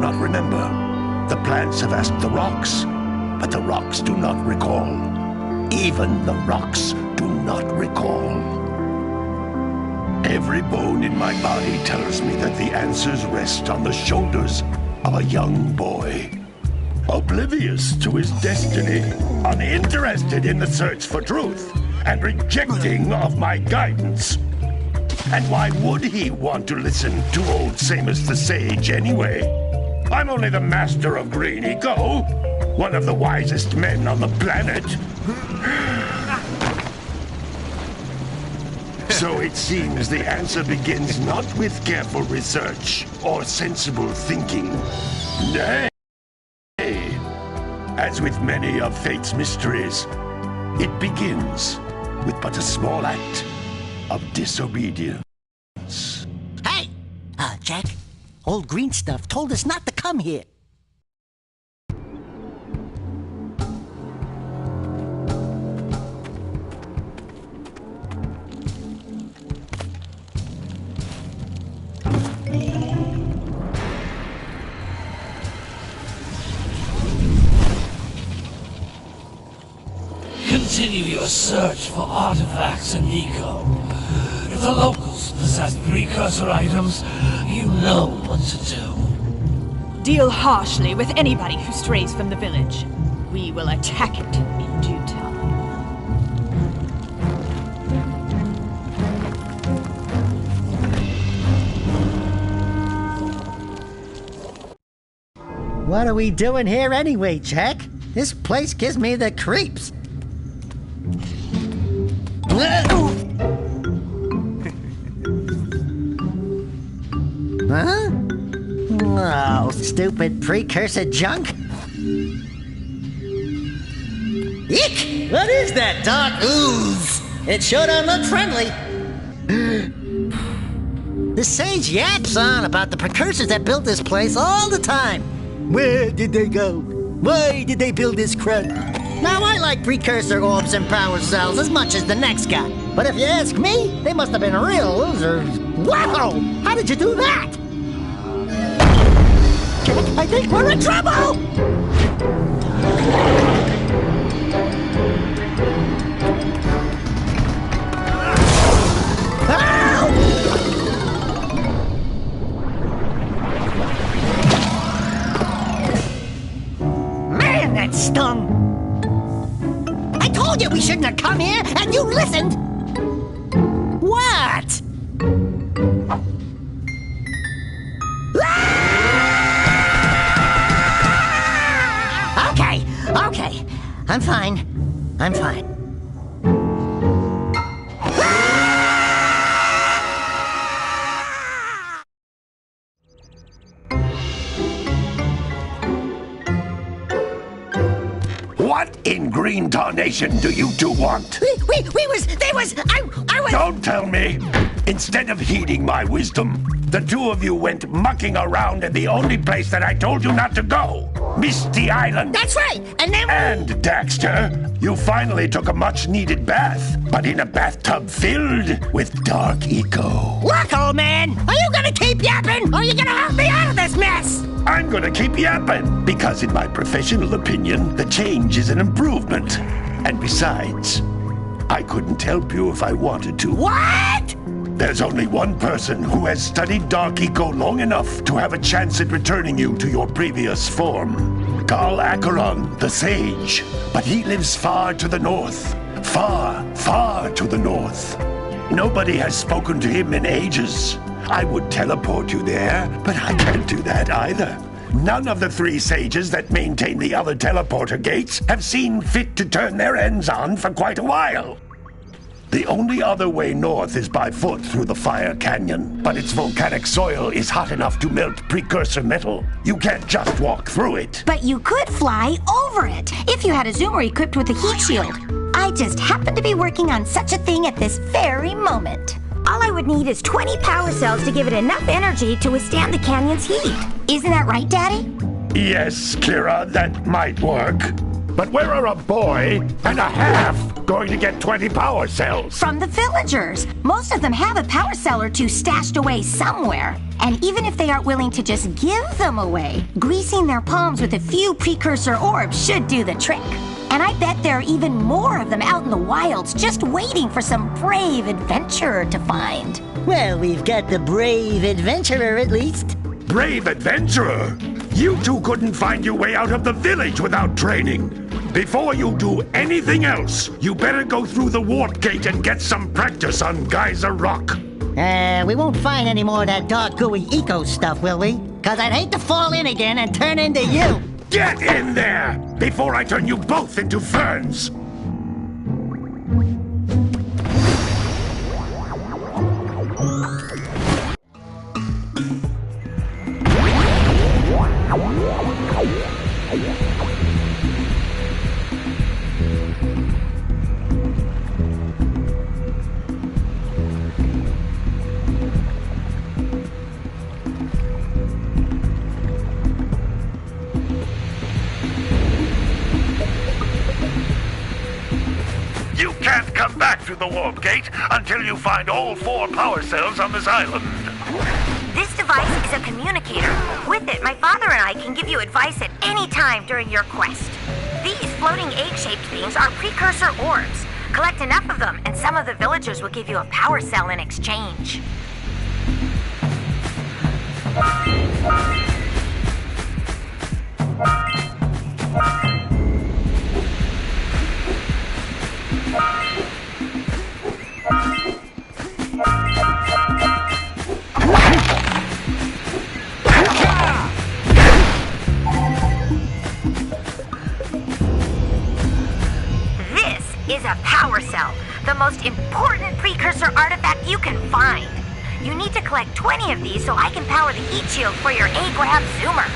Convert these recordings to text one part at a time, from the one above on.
not remember. The plants have asked the rocks, but the rocks do not recall. Even the rocks do not recall. Every bone in my body tells me that the answers rest on the shoulders of a young boy. Oblivious to his destiny, uninterested in the search for truth, and rejecting of my guidance. And why would he want to listen to old Samus the Sage anyway? I'm only the master of green eco, one of the wisest men on the planet. So it seems the answer begins not with careful research or sensible thinking. Nay, as with many of fate's mysteries, it begins with but a small act of disobedience. Hey! Jack, old green stuff told us not to come here. Continue your search for artifacts in Nico. If the locals possess precursor items, you know what to do. Deal harshly with anybody who strays from the village. We will attack it in due time. What are we doing here anyway, Jack? This place gives me the creeps. Huh? Oh, stupid precursor junk. Eek! What is that dark ooze? It sure don't look friendly. The sage yaps on about the precursors that built this place all the time. Where did they go? Why did they build this crud? Now, I like precursor orbs and power cells as much as the next guy. But if you ask me, they must have been real losers. Wow! How did you do that? Jack, I think we're in trouble! Man, that stung! I told you we shouldn't have come here, and you listened! What? Okay. I'm fine. What in green tarnation do you two want? I was... Don't tell me! Instead of heeding my wisdom, the two of you went mucking around in the only place that I told you not to go. Misty Island. That's right, and then... And, Daxter, you finally took a much-needed bath, but in a bathtub filled with dark eco. Look, old man, are you gonna keep yapping, or are you gonna help me out of this mess? I'm gonna keep yapping, because in my professional opinion, the change is an improvement. And besides, I couldn't help you if I wanted to. What? There's only one person who has studied Dark Eco long enough to have a chance at returning you to your previous form. Carl Acheron, the Sage. But he lives far to the north. Far, far to the north. Nobody has spoken to him in ages. I would teleport you there, but I can't do that either. None of the three sages that maintain the other teleporter gates have seen fit to turn their ends on for quite a while. The only other way north is by foot through the Fire Canyon, but its volcanic soil is hot enough to melt precursor metal. You can't just walk through it. But you could fly over it, if you had a zoomer equipped with a heat shield. I just happen to be working on such a thing at this very moment. All I would need is 20 power cells to give it enough energy to withstand the canyon's heat. Isn't that right, Daddy? Yes, Kira, that might work. But where are a boy and a half going to get 20 power cells? From the villagers. Most of them have a power cell or two stashed away somewhere. And even if they aren't willing to just give them away, greasing their palms with a few precursor orbs should do the trick. And I bet there are even more of them out in the wilds just waiting for some brave adventurer to find. Well, we've got the brave adventurer at least. Brave adventurer? You two couldn't find your way out of the village without training. Before you do anything else, you better go through the warp gate and get some practice on Geyser Rock. We won't find any more of that dark gooey eco stuff, will we? 'Cause I'd hate to fall in again and turn into you. Get in there before I turn you both into ferns. You can't come back through the warp gate until you find all 4 power cells on this island. This device is a communicator. With it, my father and I can give you advice at any time during your quest. These floating egg-shaped things are precursor orbs. Collect enough of them, and some of the villagers will give you a power cell in exchange. Is a power cell, the most important precursor artifact you can find. You need to collect 20 of these so I can power the heat shield for your A-Grab Zoomer.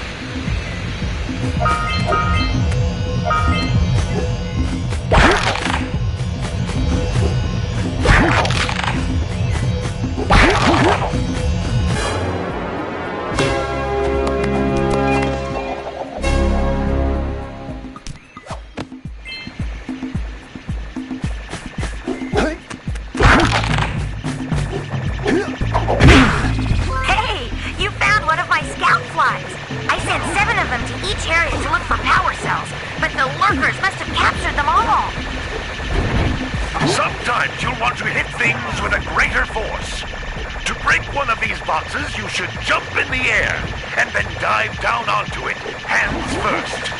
I sent 7 of them to each area to look for power cells, but the lurkers must have captured them all. Sometimes you'll want to hit things with a greater force. To break one of these boxes, you should jump in the air and then dive down onto it, hands first.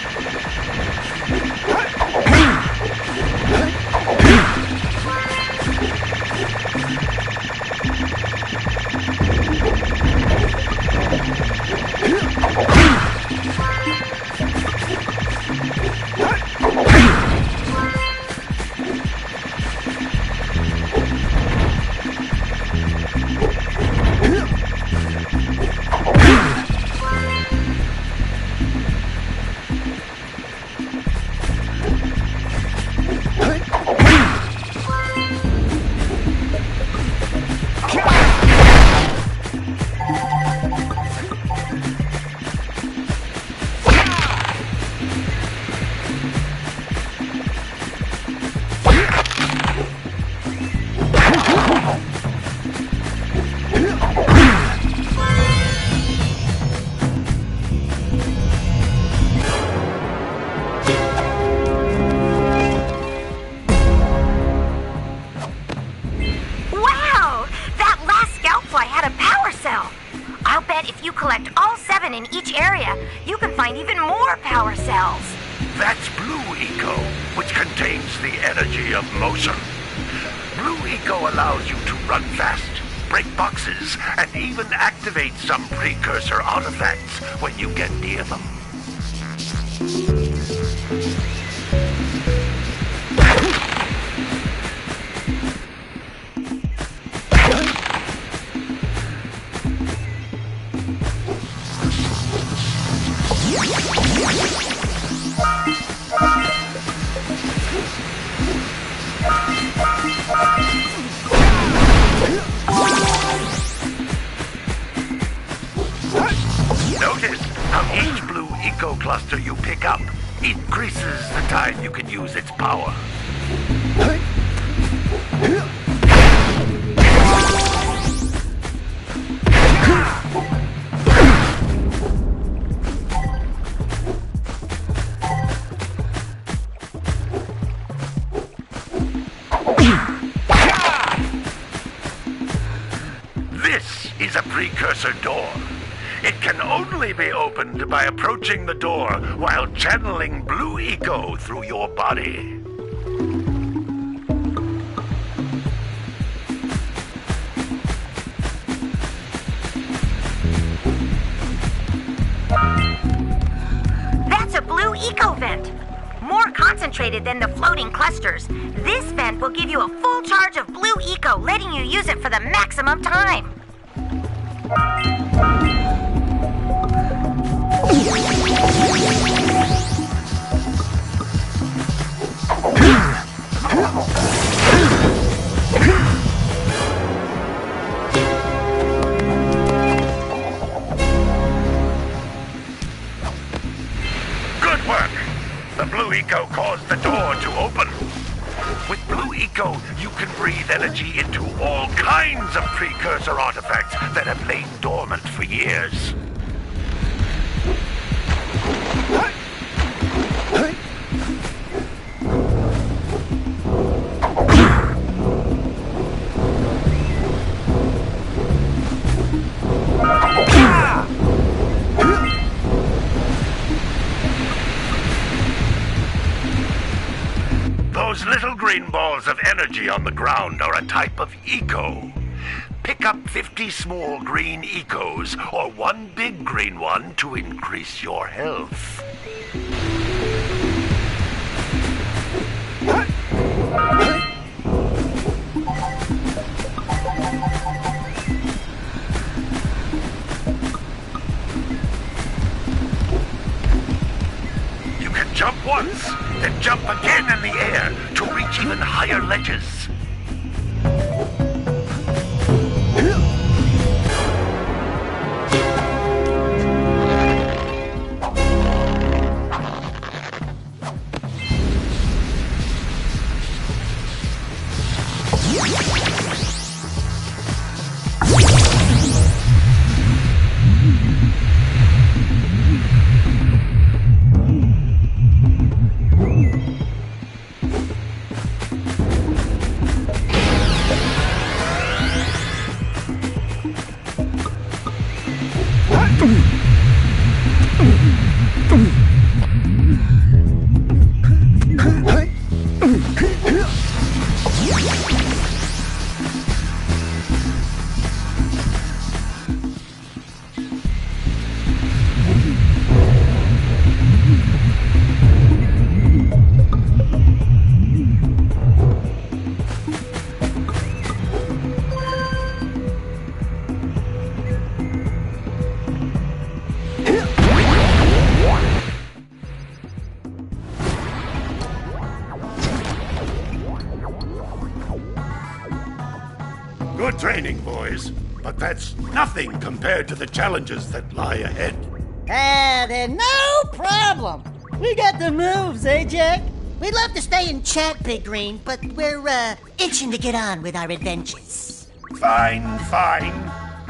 collect all 7 in each area, you can find even more power cells. That's Blue Eco, which contains the energy of motion. Blue Eco allows you to run fast, break boxes, and even activate some precursor artifacts when you get near them. Notice how each Blue Eco cluster you pick up increases the time you can use its power. precursor door. It can only be opened by approaching the door while channeling blue eco through your body. That's a blue eco vent. More concentrated than the floating clusters. This vent will give you a full charge of blue eco, letting you use it for the maximum time. Good work! The blue eco caused the door to open. With blue eco, you can breathe energy into all kinds of precursor artifacts that have lain dormant for years. Those little green balls of energy on the ground are a type of eco. Pick up 50 small green ecos or one big green one to increase your health. You can jump once, then jump again in the air to reach even higher ledges. Good training, boys, but that's nothing compared to the challenges that lie ahead. Then no problem. We got the moves, eh, Jack? We'd love to stay and chat, Big Green, but we're, itching to get on with our adventures. Fine, fine.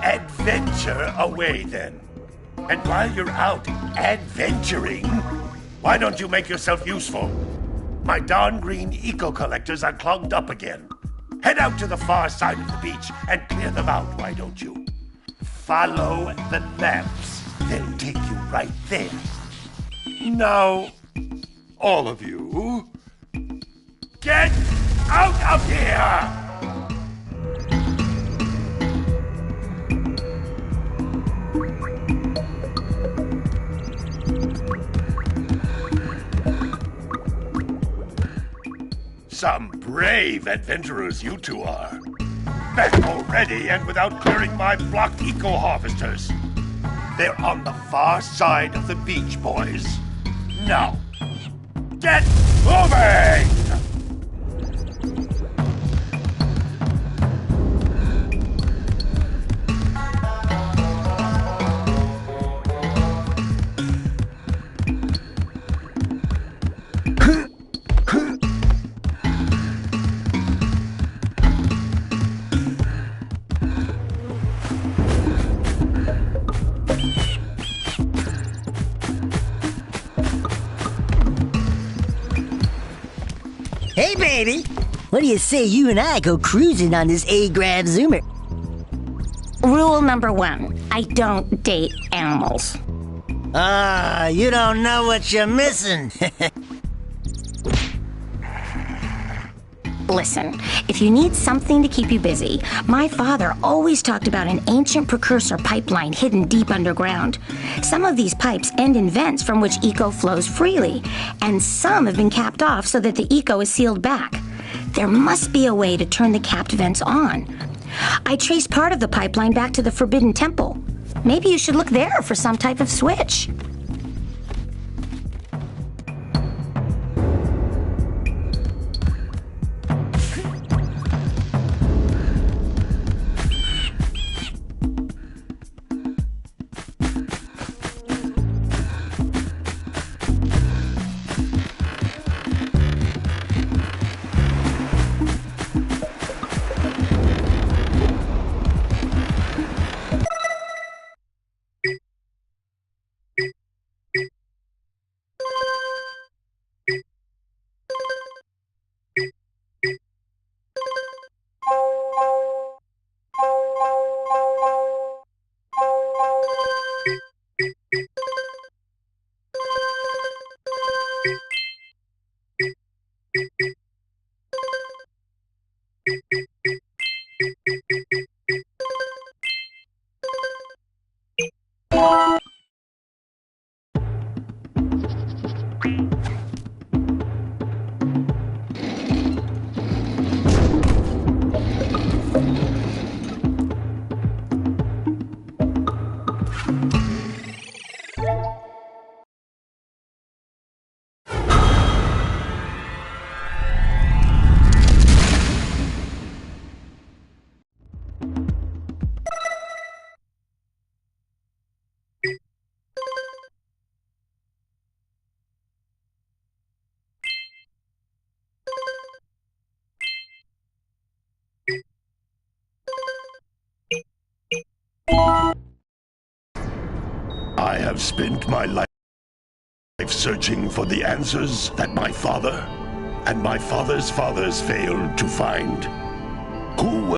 Adventure away, then. And while you're out adventuring, why don't you make yourself useful? My darn green eco-collectors are clogged up again. Head out to the far side of the beach and clear them out, why don't you? Follow the lamps. They'll take you right there. Now, all of you, get out of here! Some brave adventurers you two are. Back already and without clearing my blocked eco-harvesters. They're on the far side of the beach, boys. Now, get moving! Hey, baby. What do you say you and I go cruising on this A-Grav Zoomer? Rule number 1. I don't date animals. Ah, you don't know what you're missing. Listen, if you need something to keep you busy, my father always talked about an ancient precursor pipeline hidden deep underground. Some of these pipes end in vents from which eco flows freely, and some have been capped off so that the eco is sealed back. There must be a way to turn the capped vents on. I traced part of the pipeline back to the Forbidden Temple. Maybe you should look there for some type of switch. I have spent my life searching for the answers that my father and my father's fathers failed to find. Who